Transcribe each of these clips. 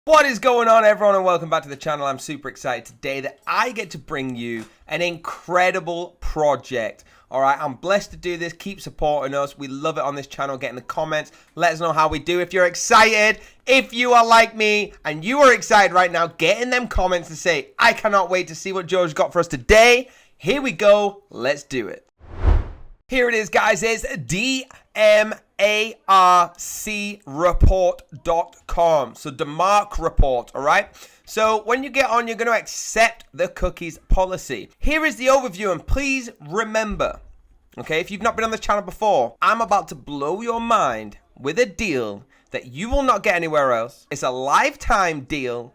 What is going on, everyone, and welcome back to the channel. I'm super excited today that I get to bring you an incredible project. All right, I'm blessed to do this. Keep supporting us. We love it on this channel. Get in the comments. Let us know how we do. If you're excited, if you are like me and you are excited right now, get in them comments and say, I cannot wait to see what Joe's got for us today. Here we go. Let's do it. Here it is, guys. It's DMARC Report.com. So DMARC Report, all right? So when you get on, you're going to accept the cookies policy. Here is the overview, and please remember, okay, if you've not been on this channel before, I'm about to blow your mind with a deal that you will not get anywhere else. It's a lifetime deal,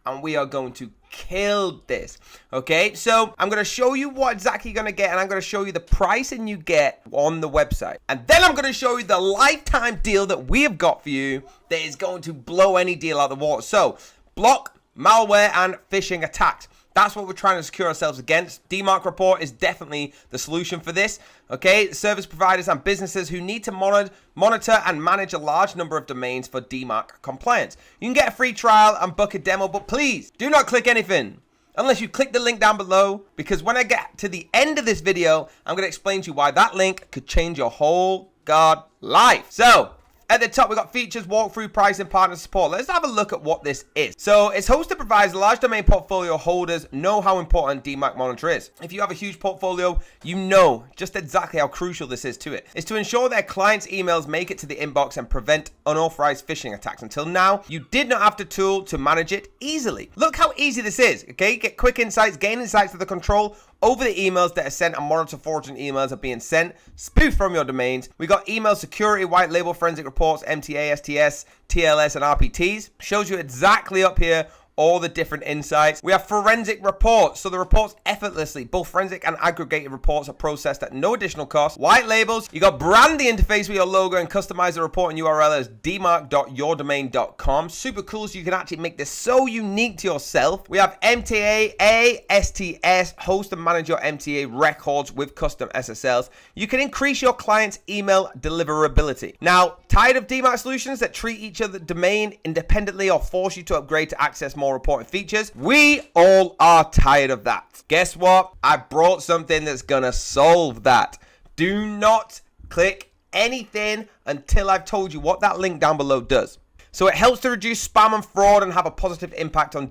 and we are going to kill this. Okay, so I'm going to show you what exactly you're going to get, and I'm going to show you the pricing you get on the website, and then I'm going to show you the lifetime deal that we have got for you that is going to blow any deal out of the water. So block malware and phishing attacks. That's what we're trying to secure ourselves against. DMARC Report is definitely the solution for this. Okay, service providers and businesses who need to monitor and manage a large number of domains for DMARC compliance. You can get a free trial and book a demo, but please do not click anything unless you click the link down below, because when I get to the end of this video, I'm going to explain to you why that link could change your whole god life. So at the top, we've got features, walkthrough, pricing, partner support. Let's have a look at what this is. So it's hosted provides large domain portfolio holders know how important DMARC Monitor is. If you have a huge portfolio, you know just exactly how crucial this is to it. It's to ensure their clients' emails make it to the inbox and prevent unauthorized phishing attacks. Until now, you did not have the tool to manage it easily. Look how easy this is, okay? Get quick insights, gain insights to the control over the emails that are sent, and monitor fraudulent emails are being sent, spoofed from your domains. We got email security, white label, forensic reports, MTA, STS, TLS, and RPTs. Shows you exactly up here all the different insights. We have forensic reports, so the reports effortlessly, both forensic and aggregated reports are processed at no additional cost. White labels, you got brand the interface with your logo and customize the report and URL as dmarc.yourdomain.com. Super cool, so you can actually make this so unique to yourself. We have MTA, STS, host and manage your MTA records with custom SSLs. You can increase your client's email deliverability. Now, tired of DMARC solutions that treat each other domain independently or force you to upgrade to access more reporting features? We all are tired of that. Guess what? I brought something that's gonna solve that. Do not click anything until I've told you what that link down below does. So it helps to reduce spam and fraud and have a positive impact on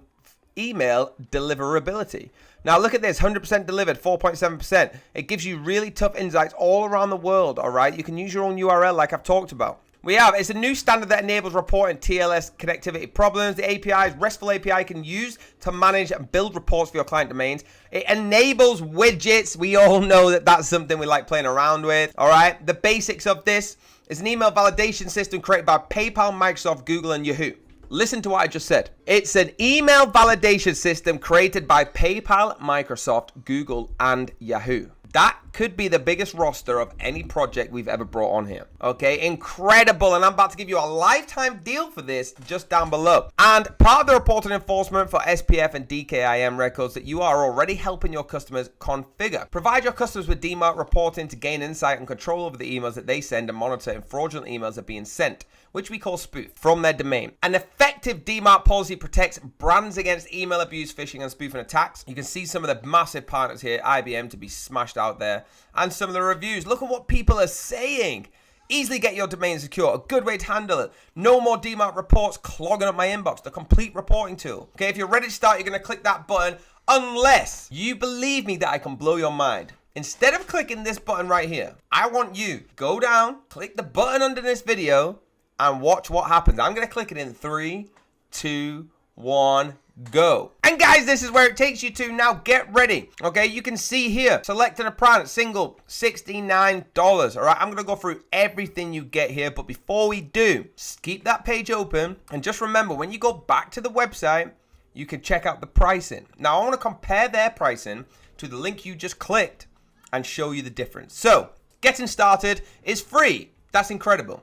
email deliverability. Now look at this, 100% delivered, 4.7%. It gives you really tough insights all around the world, all right? You can use your own URL like I've talked about. It's a new standard that enables reporting TLS connectivity problems. The APIs, RESTful API can use to manage and build reports for your client domains. It enables widgets. We all know that that's something we like playing around with. All right. The basics of this is an email validation system created by PayPal, Microsoft, Google, and Yahoo. Listen to what I just said. It's an email validation system created by PayPal, Microsoft, Google, and Yahoo. That could be the biggest roster of any project we've ever brought on here. Okay, incredible. And I'm about to give you a lifetime deal for this just down below. And part of the reporting enforcement for SPF and DKIM records that you are already helping your customers configure. Provide your customers with DMARC reporting to gain insight and control over the emails that they send and monitor if fraudulent emails are being sent, which we call spoof, from their domain. An effective DMARC policy protects brands against email abuse, phishing, and spoofing attacks. You can see some of the massive partners here, IBM to be smashed out there, and some of the reviews. Look at what people are saying. Easily get your domain secure, a good way to handle it. No more DMARC reports clogging up my inbox, the complete reporting tool. Okay, if you're ready to start, you're gonna click that button, unless you believe me that I can blow your mind. Instead of clicking this button right here, I want you go down, click the button under this video, and watch what happens. I'm gonna click it in 3, 2, 1, go. And guys, this is where it takes you to. Now get ready. Okay, you can see here, selected a plan, single, $69. All right, I'm gonna go through everything you get here, but before we do, keep that page open, and just remember, when you go back to the website, you can check out the pricing. Now I want to compare their pricing to the link you just clicked and show you the difference. So getting started is free. That's incredible.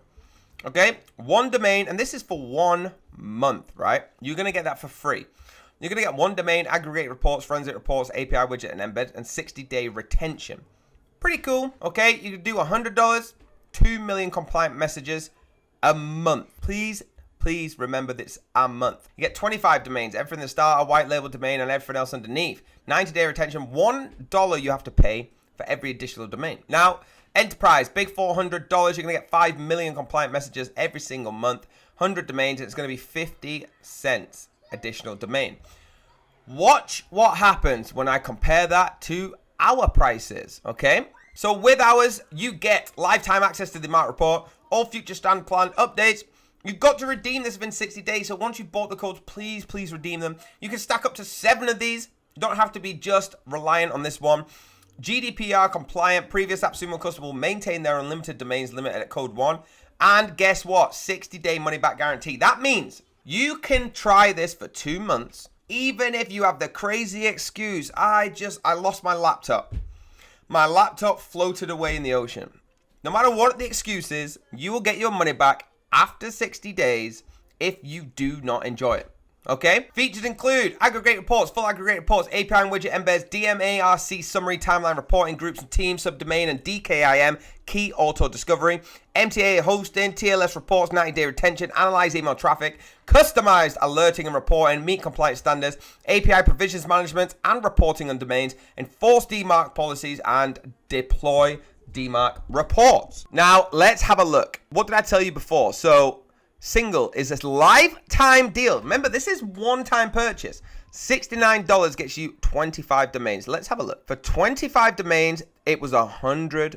Okay, one domain, and this is for 1 month, right? You're gonna get that for free. You're gonna get one domain, aggregate reports, forensic reports, API widget, and embed, and 60-day retention. Pretty cool. Okay, you can do $100, 2 million compliant messages a month. Please please remember this a month. You get 25 domains, everything the starter, white label domain, and everything else underneath. 90-day retention, $1 you have to pay for every additional domain. Now, enterprise, big $400, you're gonna get 5 million compliant messages every single month, 100 domains, and it's gonna be 50 cents additional domain. Watch what happens when I compare that to our prices, okay? So with ours, you get lifetime access to the DMARC report, all future standard plan updates. You've got to redeem this within 60 days. So once you've bought the codes, please redeem them. You can stack up to 7 of these. You don't have to be just reliant on this one. GDPR compliant, previous Appsumo customer will maintain their unlimited domains limit at code 1. And guess what? 60-day money back guarantee. That means you can try this for 2 months. Even if you have the crazy excuse, I lost my laptop. My laptop floated away in the ocean. No matter what the excuse is, you will get your money back after 60 days if you do not enjoy it. Okay? Features include aggregate reports, full aggregate reports, API and widget embeds, DMARC summary, timeline reporting, groups and teams, subdomain, and DKIM, key auto discovery, MTA hosting, TLS reports, 90-day retention, analyze email traffic, customized alerting and reporting, meet compliance standards, API provisions management and reporting on domains, enforce DMARC policies, and deploy DMARC reports. Now, let's have a look. What did I tell you before? So, single is a lifetime deal. Remember, this is one-time purchase. $69 gets you 25 domains. Let's have a look. For 25 domains, it was $100.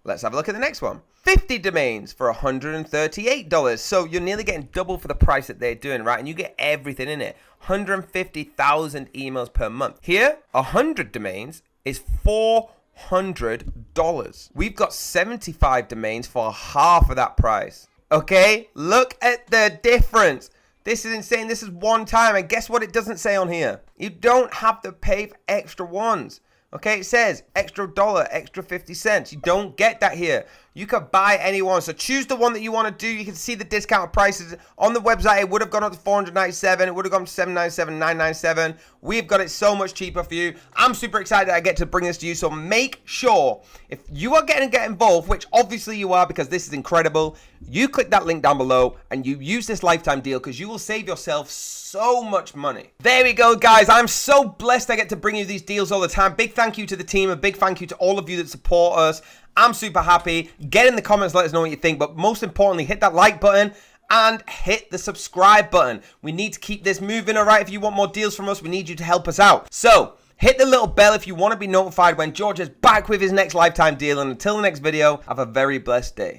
Let's have a look at the next one. 50 domains for $138. So you're nearly getting double for the price that they're doing, right? And you get everything in it. 150,000 emails per month. Here, 100 domains is $400. We've got 75 domains for half of that price. Okay, look at the difference. This is insane. This is one time. And guess what it doesn't say on here? You don't have to pay for extra ones. Okay, it says extra $1, extra 50 cents. You don't get that here. You can buy any one. So choose the one that you want to do. You can see the discounted prices on the website. It would have gone up to $497. It would have gone to $797, $997. We've got it so much cheaper for you. I'm super excited I get to bring this to you. So make sure if you are getting involved, which obviously you are because this is incredible, you click that link down below and you use this lifetime deal because you will save yourself so much money. There we go, guys. I'm so blessed I get to bring you these deals all the time. Big thank you to the team. A big thank you to all of you that support us. I'm super happy. Get in the comments, let us know what you think. But most importantly, hit that like button and hit the subscribe button. We need to keep this moving, all right? If you want more deals from us, we need you to help us out. So hit the little bell if you want to be notified when George is back with his next lifetime deal. And until the next video, have a very blessed day.